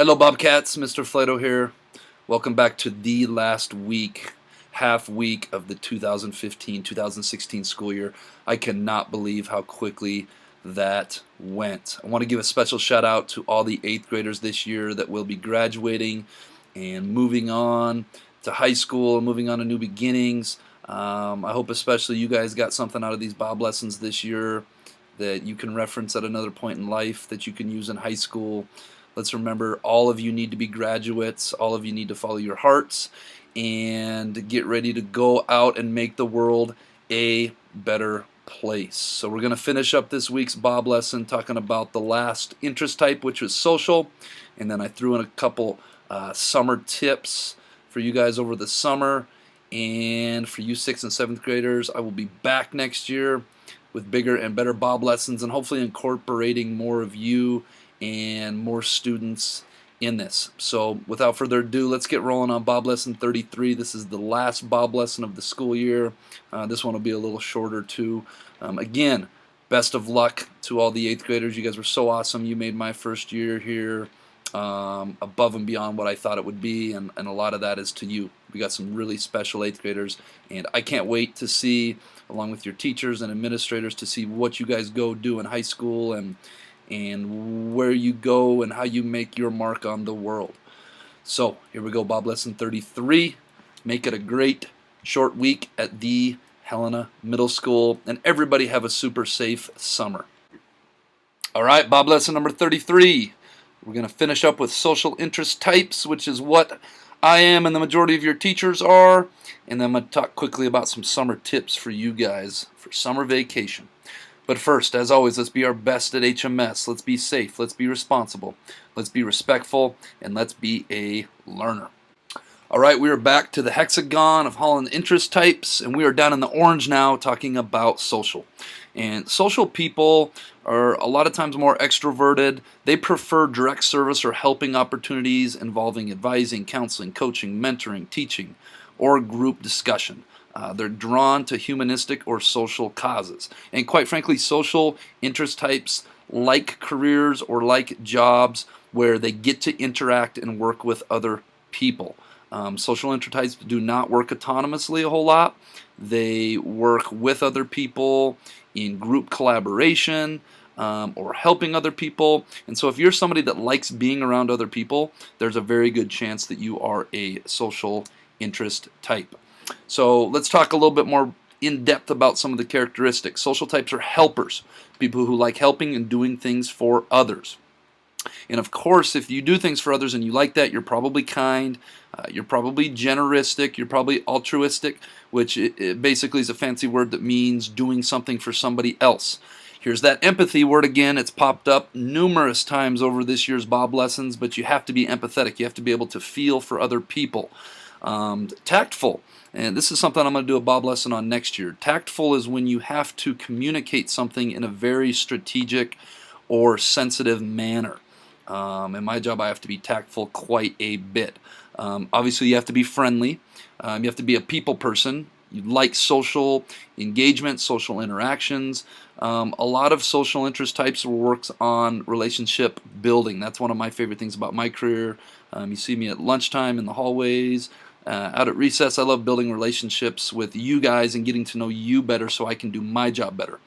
Hello Bobcats, Mr. Flato here. Welcome back to the last week, half week of the 2015-2016 school year. I cannot believe how quickly that went. I want to give a special shout out to all the 8th graders this year that will be graduating and moving on to high school and moving on to new beginnings. I hope especially you guys got something out of these Bob lessons this year that you can reference at another point in life, that you can use in high school. Let's remember, all of you need to be graduates. All of you need to follow your hearts and get ready to go out and make the world a better place. So we're going to finish up this week's Bob lesson talking about the last interest type, which was social. And then I threw in a couple summer tips for you guys over the summer. And for you 6th and 7th graders, I will be back next year with bigger and better Bob lessons and hopefully incorporating more of you and more students in this. So without further ado, let's get rolling on Bob Lesson 33. This is the last Bob lesson of the school year. This one will be a little shorter too. Again, best of luck to all the 8th graders. You guys were so awesome. You made my first year here above and beyond what I thought it would be, and a lot of that is to you. We got some really special 8th graders, and I can't wait to see, along with your teachers and administrators, to see what you guys go do in high school and where you go and how you make your mark on the world. So here we go, Bob Lesson 33. Make it a great short week at the Helena Middle School, and everybody have a super safe summer. All right, Bob Lesson number 33. We're going to finish up with social interest types, which is what I am and the majority of your teachers are, and then I'm going to talk quickly about some summer tips for you guys for summer vacation. But first, as always, let's be our best at HMS. Let's be safe. Let's be responsible. Let's be respectful. And let's be a learner. All right, we are back to the hexagon of Holland interest types, and we are down in the orange now talking about social. And social people are a lot of times more extroverted. They prefer direct service or helping opportunities involving advising, counseling, coaching, mentoring, teaching, or group discussion. They're drawn to humanistic or social causes. And quite frankly, social interest types like careers or like jobs where they get to interact and work with other people. Social interest types do not work autonomously a whole lot. They work with other people in group collaboration or helping other people. And so if you're somebody that likes being around other people, there's a very good chance that you are a social interest type. So let's talk a little bit more in depth about some of the characteristics. Social types are helpers, people who like helping and doing things for others. And of course, if you do things for others and you like that, you're probably kind, you're probably generistic, you're probably altruistic, which it basically is a fancy word that means doing something for somebody else. Here's that empathy word again. It's popped up numerous times over this year's Bob lessons, but you have to be empathetic. You have to be able to feel for other people. Tactful. And this is something I'm going to do a Bob lesson on next year. Tactful is when you have to communicate something in a very strategic or sensitive manner. In my job, I have to be tactful quite a bit. Obviously, you have to be friendly. You have to be a people person. You like social engagement, social interactions. A lot of social interest types works on relationship building. That's one of my favorite things about my career. You see me at lunchtime in the hallways, out at recess. I love building relationships with you guys and getting to know you better so I can do my job better.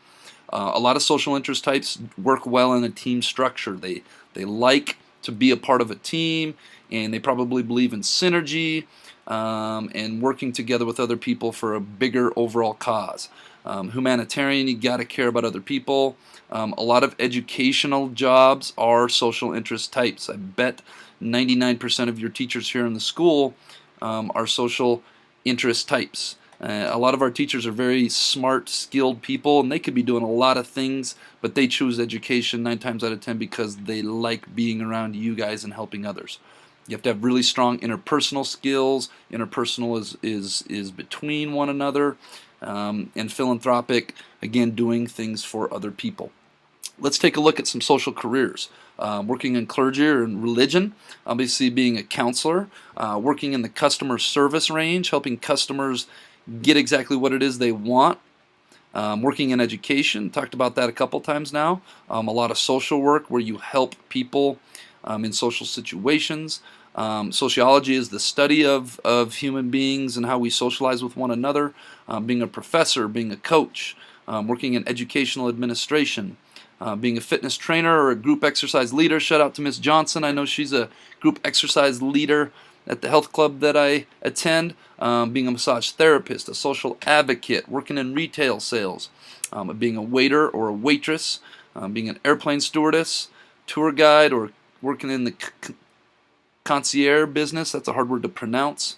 A lot of social interest types work well in a team structure. They like to be a part of a team, and they probably believe in synergy and working together with other people for a bigger overall cause. Humanitarian, you got to care about other people. A lot of educational jobs are social interest types. I bet 99% of your teachers here in the school are social interest types. A lot of our teachers are very smart, skilled people, and they could be doing a lot of things, but they choose education 9 times out of 10 because they like being around you guys and helping others. You have to have really strong interpersonal skills. Interpersonal is between one another, and philanthropic, again, doing things for other people. Let's take a look at some social careers. Working in clergy or in religion, obviously being a counselor, working in the customer service range, helping customers get exactly what it is they want. Working in education, talked about that a couple times now. A lot of social work where you help people in social situations. Sociology is the study of human beings and how we socialize with one another. Being a professor, being a coach, working in educational administration, being a fitness trainer or a group exercise leader. Shout out to Miss Johnson. I know she's a group exercise leader at the health club that I attend. Being a massage therapist, a social advocate, working in retail sales, being a waiter or a waitress, being an airplane stewardess, tour guide, or working in the concierge business. That's a hard word to pronounce.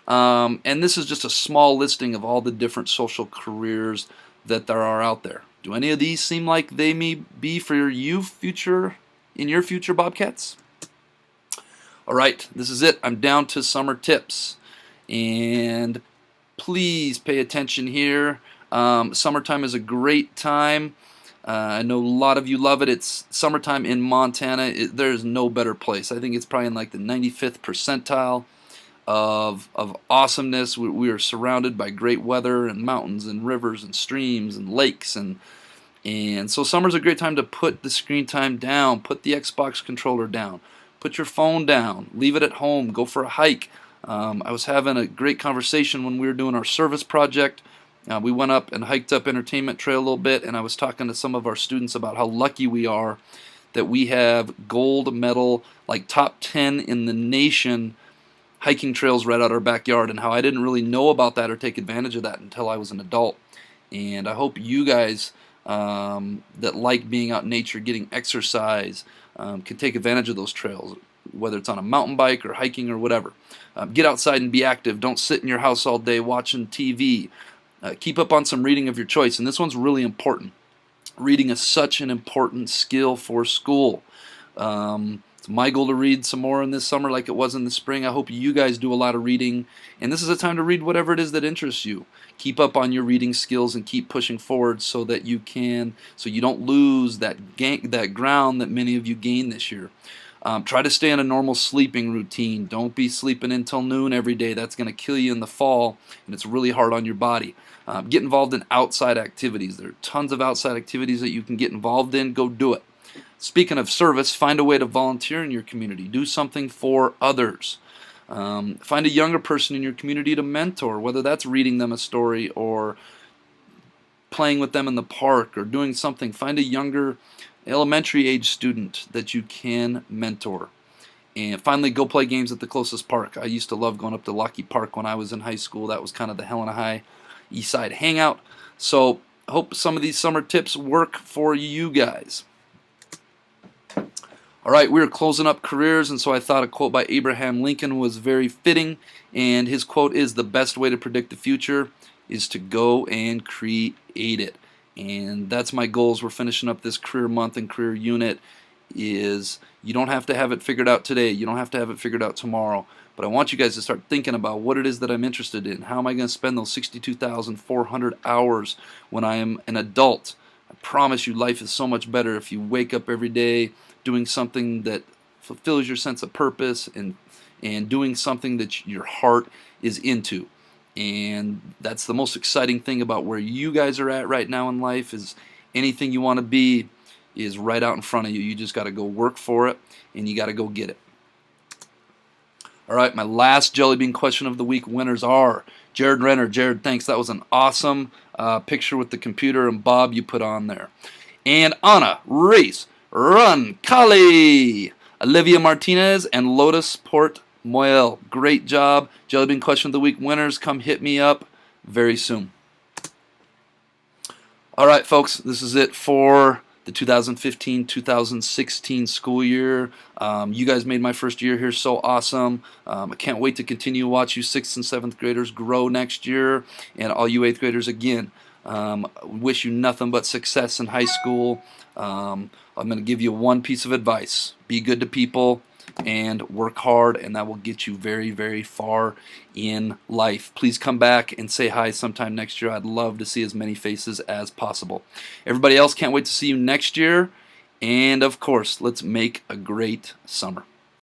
And this is just a small listing of all the different social careers that there are out there. Do any of these seem like they may be for you in your future Bobcats? All right, this is it. I'm down to summer tips. And please pay attention here. Summertime is a great time. I know a lot of you love it. It's summertime in Montana. There's no better place. I think it's probably in like the 95th percentile of awesomeness. We are surrounded by great weather and mountains and rivers and streams and lakes, and so summer's a great time to put the screen time down, put the Xbox controller down, put your phone down, leave it at home, go for a hike. I was having a great conversation when we were doing our service project. We went up and hiked up Entertainment Trail a little bit, and I was talking to some of our students about how lucky we are that we have gold medal, like top 10 in the nation hiking trails right out our backyard, and how I didn't really know about that or take advantage of that until I was an adult. And I hope you guys that like being out in nature, getting exercise, can take advantage of those trails, whether it's on a mountain bike or hiking or whatever. Get outside and be active. Don't sit in your house all day watching TV. Keep up on some reading of your choice, and this one's really important. Reading is such an important skill for school. It's my goal to read some more in this summer like it was in the spring. I hope you guys do a lot of reading, and this is a time to read whatever it is that interests you. Keep up on your reading skills and keep pushing forward so that you don't lose that ground that many of you gained this year. Try to stay on a normal sleeping routine. Don't be sleeping until noon every day. That's going to kill you in the fall, and it's really hard on your body. Get involved in outside activities. There are tons of outside activities that you can get involved in. Go do it. Speaking of service, find a way to volunteer in your community. Do something for others. Find a younger person in your community to mentor, whether that's reading them a story or playing with them in the park or doing something. Find a younger elementary age student that you can mentor. And finally, go play games at the closest park. I used to love going up to Lockheed Park when I was in high school. That was kind of the Helena High East Side hangout. So I hope some of these summer tips work for you guys. All right, we're closing up careers, and so I thought a quote by Abraham Lincoln was very fitting, and his quote is, "The best way to predict the future is to go and create it." And that's my goal as we're finishing up this career month and career unit. Is you don't have to have it figured out today. You don't have to have it figured out tomorrow. But I want you guys to start thinking about what it is that I'm interested in. How am I going to spend those 62,400 hours when I am an adult? I promise you life is so much better if you wake up every day doing something that fulfills your sense of purpose and doing something that your heart is into. And that's the most exciting thing about where you guys are at right now in life, is anything you want to be is right out in front of you. You just got to go work for it, and you got to go get it. All right, my last JellyBean question of the week winners are Jared Renner. Jared, thanks. That was an awesome picture with the computer and Bob you put on there. And Anna, Race, Run, Kali, Olivia Martinez, and Lotus Port Moel. Great job. JellyBean question of the week winners, come hit me up very soon. All right, folks, this is it for the 2015-2016 school year. You guys made my first year here so awesome. I can't wait to continue to watch you 6th and 7th graders grow next year, and all you 8th graders again. Wish you nothing but success in high school. I'm going to give you one piece of advice. Be good to people and work hard, and that will get you very, very far in life. Please come back and say hi sometime next year. I'd love to see as many faces as possible. Everybody else, can't wait to see you next year. And of course, let's make a great summer.